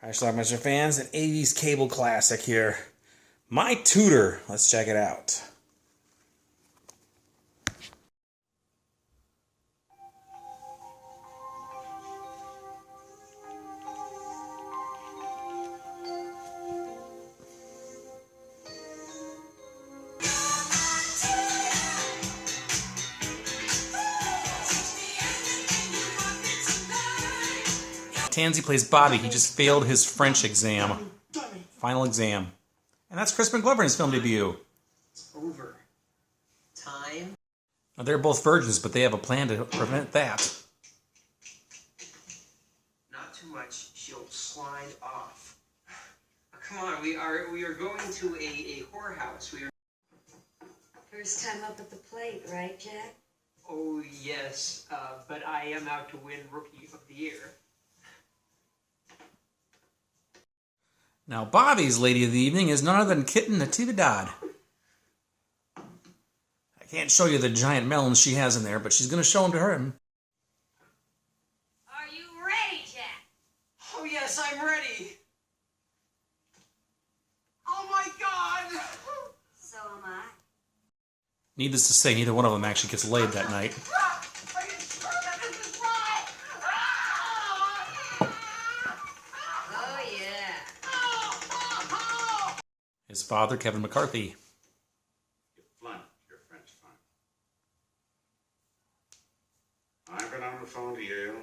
Hi, Schlockmeister fans, an 80s cable classic here. My Tutor. Let's check it out. Tansy plays Bobby. He just failed his French exam. Final exam. And that's Crispin Glover in his film debut. It's over. Time? Now, they're both virgins, but they have a plan to prevent that. Not too much. She'll slide off. Oh, come on, we are going to a whorehouse. We are. First time up at the plate, right, Jack? Oh yes, but I am out to win Rookie of the Year. Now, Bobby's lady of the evening is none other than Kitten Natividad. I can't show you the giant melons she has in there, but she's going to show them to her. Are you ready, Jack? Oh yes, I'm ready. Oh my God! So am I. Needless to say, neither one of them actually gets laid that night. Oh, yeah. His father, Kevin McCarthy. You're flunked. You're French flunked. I've been on the phone to Yale.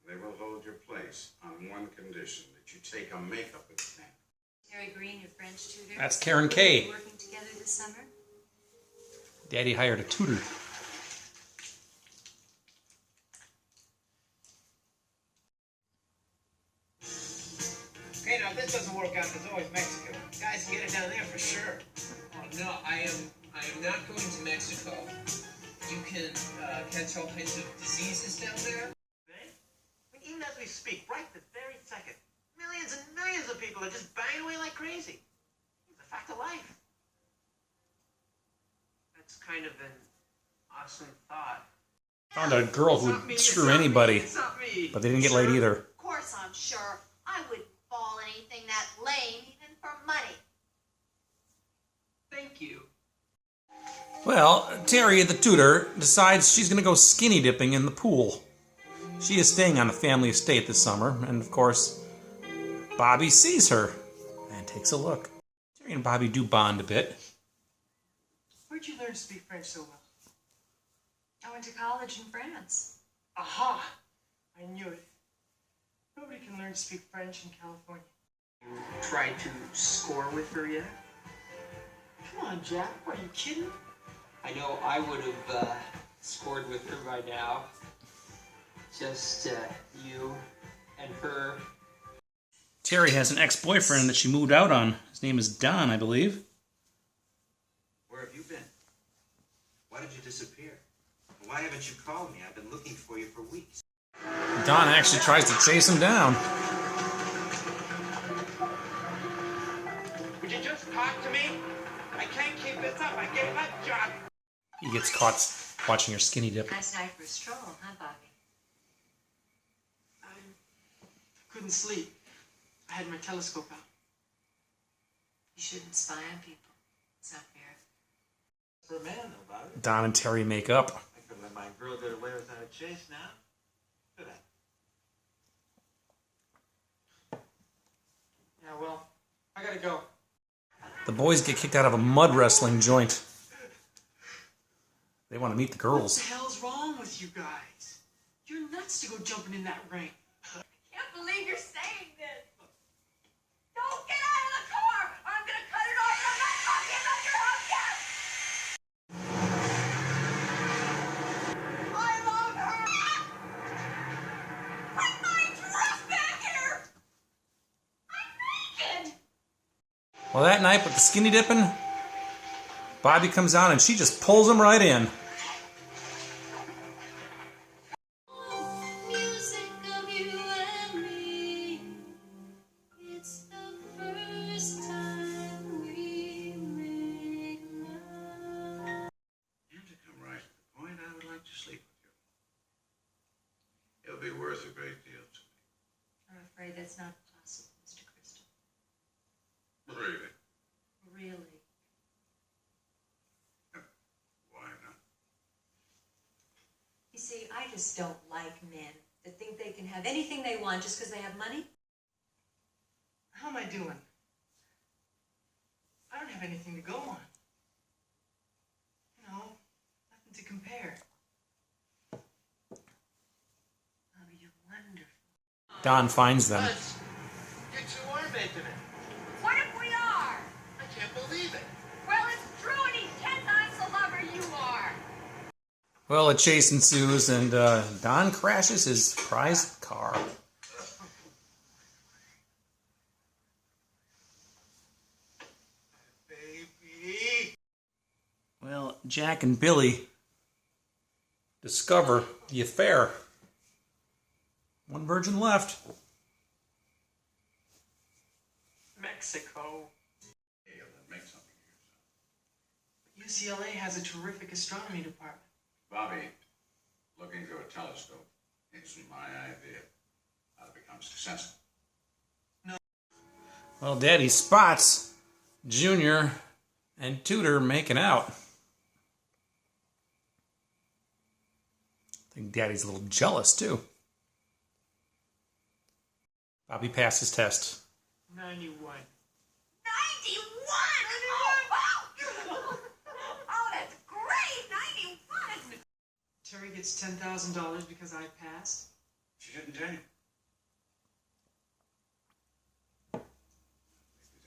They will hold your place on one condition, that you take a makeup exam. Terry Green, your French tutor. That's Karen Kay. Working together this summer? Daddy hired a tutor. Okay, now if this doesn't work out, there's always Mexico. Guys can get it down there for sure. Oh no, I am not going to Mexico. You can catch all kinds of diseases down there. Right? I mean, even as we speak, right this very second, millions and millions of people are just banging away like crazy. It's a fact of life. That's kind of an awesome thought. Found a girl who would screw anybody, but they didn't get laid either. Of course I'm sure. I wouldn't fall anything that lame even for money. Thank you. Well, Terry, the tutor, decides she's going to go skinny dipping in the pool. She is staying on a family estate this summer, and of course, Bobby sees her and takes a look. Terry and Bobby do bond a bit. Where'd you learn to speak French so well? I went to college in France. Aha! I knew it. Nobody can learn to speak French in California. You tried to score with her yet? Come on, Jack. Are you kidding? I know I would have scored with her by now. Just you and her. Terry has an ex-boyfriend that she moved out on. His name is Don, I believe. Where have you been? Why did you disappear? Why haven't you called me? I've been looking for you for weeks. Don actually tries to chase him down. Would you just talk to me? I can't keep this up. I gave up job. He gets caught watching her skinny dip. Nice night for a stroll, huh, Bobby? I couldn't sleep. I had my telescope out. You shouldn't spy on people. It's not fair. For a man, though, Bobby. Don and Terry make up. I could let my girl get away without a chase now. Could I? Yeah, well, I gotta go. The boys get kicked out of a mud wrestling joint. They want to meet the What girls. the hell's wrong with you guys? You're nuts to go jumping in that ring. I can't believe you're saying this. Don't get out of the car or I'm going to cut it off and I'm not talking about your house yet. I love her. Put my dress back here. I'm naked. Well, that night with the skinny dipping, Bobby comes out and she just pulls him right in. Music of you and me. It's the first time we make love. And to come right to the point, I would like to sleep with you. It'll be worth a great deal to me. I'm afraid that's not possible, Mr. Really? Really? Why not? You see, I just don't like men that think they can have anything they want just because they have money. How am I doing? I don't have anything to go on. You know, nothing to compare. Bobby, you're wonderful. Don finds them. Buzz, you two are making it. What if we are? I can't believe it. Well, it's true, and he's 10 times the lover you are. Well, a chase ensues, and Don crashes his prized car. Baby. Well, Jack and Billy discover the affair. One virgin left. Mexico. Yeah, then make something of yourself. UCLA has a terrific astronomy department. Bobby, looking through a telescope isn't my idea. How to become successful. Well, Daddy spots Junior and Tutor making out. I think Daddy's a little jealous, too. Bobby passed his test. 91. 91! Oh, oh, that's great! 91! Terry gets $10,000 because I passed. She didn't tell you. Maybe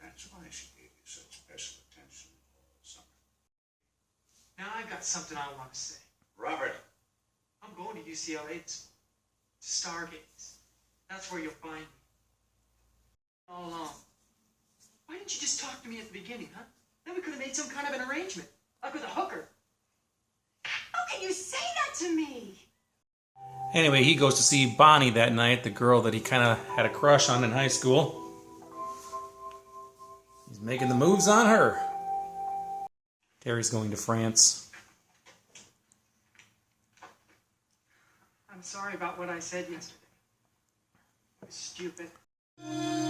that's why she gave you such special attention all summer. Now I've got something I want to say. Robert. I'm going to UCLA to stargaze. That's where you'll find me. All along. Why didn't you just talk to me at the beginning, huh? Then we could have made some kind of an arrangement. Like with a hooker. How can you say that to me? Anyway, he goes to see Bonnie that night, the girl that he kind of had a crush on in high school. He's making the moves on her. Terry's going to France. I'm sorry about what I said yesterday. It was stupid.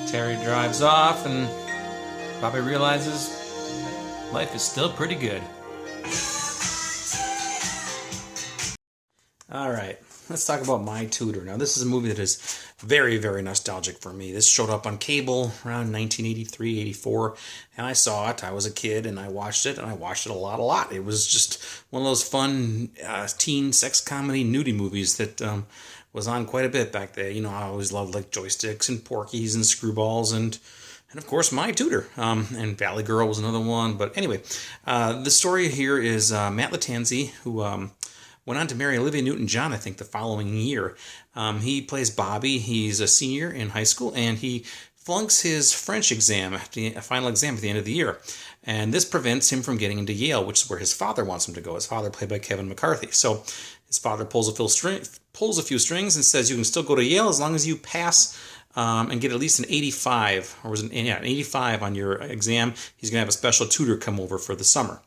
Terry drives off, and Bobby realizes life is still pretty good. All right, let's talk about My Tutor. Now, this is a movie that is very, very nostalgic for me. This showed up on cable around 1983, 84, and I saw it. I was a kid, and I watched it, and I watched it a lot. It was just one of those fun teen sex comedy nudie movies that was on quite a bit back there. You know, I always loved like Joysticks and Porkies and Screwballs and of course My Tutor. And Valley Girl was another one. But anyway, the story here is Matt Lattanzi, who went on to marry Olivia Newton-John, I think, the following year. He plays Bobby. He's a senior in high school, and he flunks his French exam, the final exam at the end of the year. And this prevents him from getting into Yale, which is where his father wants him to go. His father, played by Kevin McCarthy. So his father pulls a few strings and says you can still go to Yale as long as you pass and get at least an 85, or was it, yeah, an 85 on your exam. He's going to have a special tutor come over for the summer.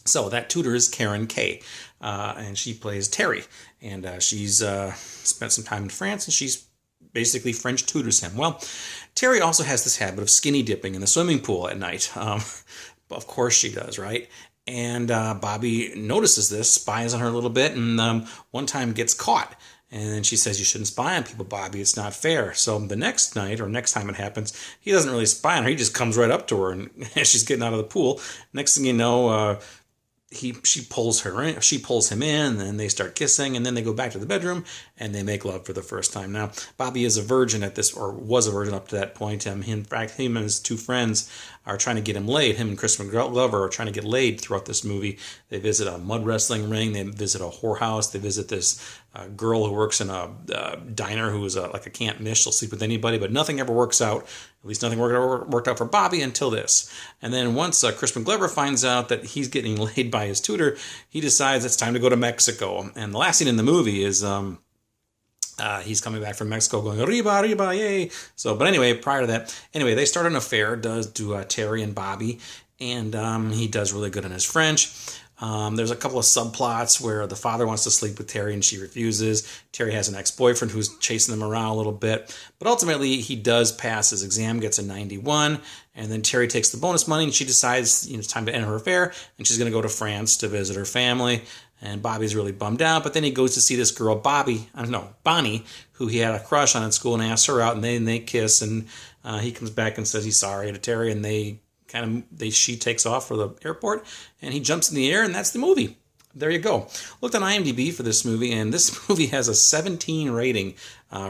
So that tutor is Karen Kay, and she plays Terry. And she's spent some time in France, and she's basically French tutors him. Well, Terry also has this habit of skinny dipping in the swimming pool at night. Of course she does, right? And Bobby notices this, spies on her a little bit, and one time gets caught. And then she says, you shouldn't spy on people, Bobby. It's not fair. So the next night, or next time it happens, he doesn't really spy on her. He just comes right up to her, and as she's getting out of the pool, next thing you know, she pulls him in, and then they start kissing, and then they go back to the bedroom and they make love for the first time. Now, Bobby is a virgin at this, or was a virgin up to that point. In fact, him and his two friends are trying to get him laid. Him and Chris McGlover are trying to get laid throughout this movie. They visit a mud wrestling ring. They visit a whorehouse. They visit this girl who works in a diner who is like a can't miss. She'll sleep with anybody, but nothing ever works out. At least nothing worked out for Bobby until this. And then once Chris McGlover finds out that he's getting laid by his tutor, he decides it's time to go to Mexico. And the last scene in the movie is he's coming back from Mexico going, arriba, arriba, yay. So, but anyway, prior to that, they start an affair, to Terry and Bobby, and he does really good in his French. There's a couple of subplots where the father wants to sleep with Terry and she refuses. Terry has an ex-boyfriend who's chasing them around a little bit. But ultimately, he does pass his exam, gets a 91, and then Terry takes the bonus money and she decides it's time to end her affair and she's going to go to France to visit her family. And Bobby's really bummed out, but then he goes to see this girl, Bonnie, who he had a crush on in school, and asks her out, and they kiss, and he comes back and says he's sorry to Terry, and she takes off for the airport, and he jumps in the air, and that's the movie. There you go. Looked on IMDb for this movie, and this movie has a 17 rating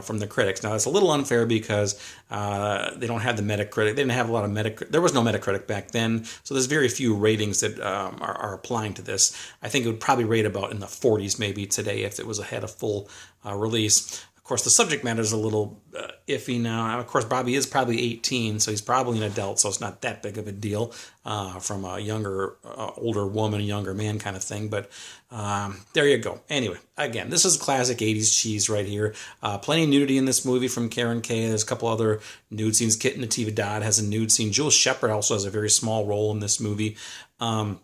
from the critics. Now, that's a little unfair because they don't have the Metacritic. They didn't have a lot of Metacritic. There was no Metacritic back then, so there's very few ratings that are applying to this. I think it would probably rate about in the 40s maybe today if it was ahead of full release. Of course, the subject matter is a little iffy now. Of course, Bobby is probably 18, so he's probably an adult, so it's not that big of a deal from a older woman, a younger man kind of thing. But there you go. Anyway, again, this is classic 80s cheese right here. Plenty of nudity in this movie from Karen Kay. There's a couple other nude scenes. Kit Nativa Dodd has a nude scene. Jules Shepard also has a very small role in this movie. Darren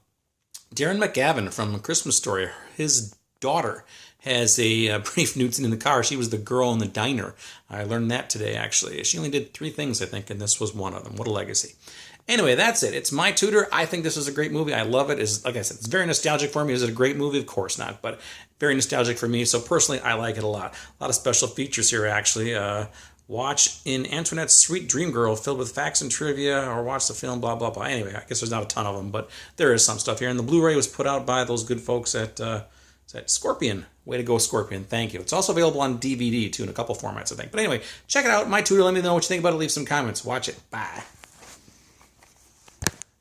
McGavin from A Christmas Story, his daughter has a brief nude scene in the car. She was the girl in the diner. I learned that today, actually. She only did 3 things, I think, and this was one of them. What a legacy. Anyway, that's it. It's My Tutor. I think this is a great movie. I love it. Like I said, it's very nostalgic for me. Is it a great movie? Of course not, but very nostalgic for me. So personally, I like it a lot. A lot of special features here, actually. Watch In Antoinette's Sweet Dream Girl, filled with facts and trivia, or watch the film, blah, blah, blah. Anyway, I guess there's not a ton of them, but there is some stuff here. And the Blu-ray was put out by those good folks at Scorpion. Way to go, Scorpion. Thank you. It's also available on DVD, too, in a couple formats, I think. But anyway, check it out. My Tutor. Let me know what you think about it. Leave some comments. Watch it. Bye.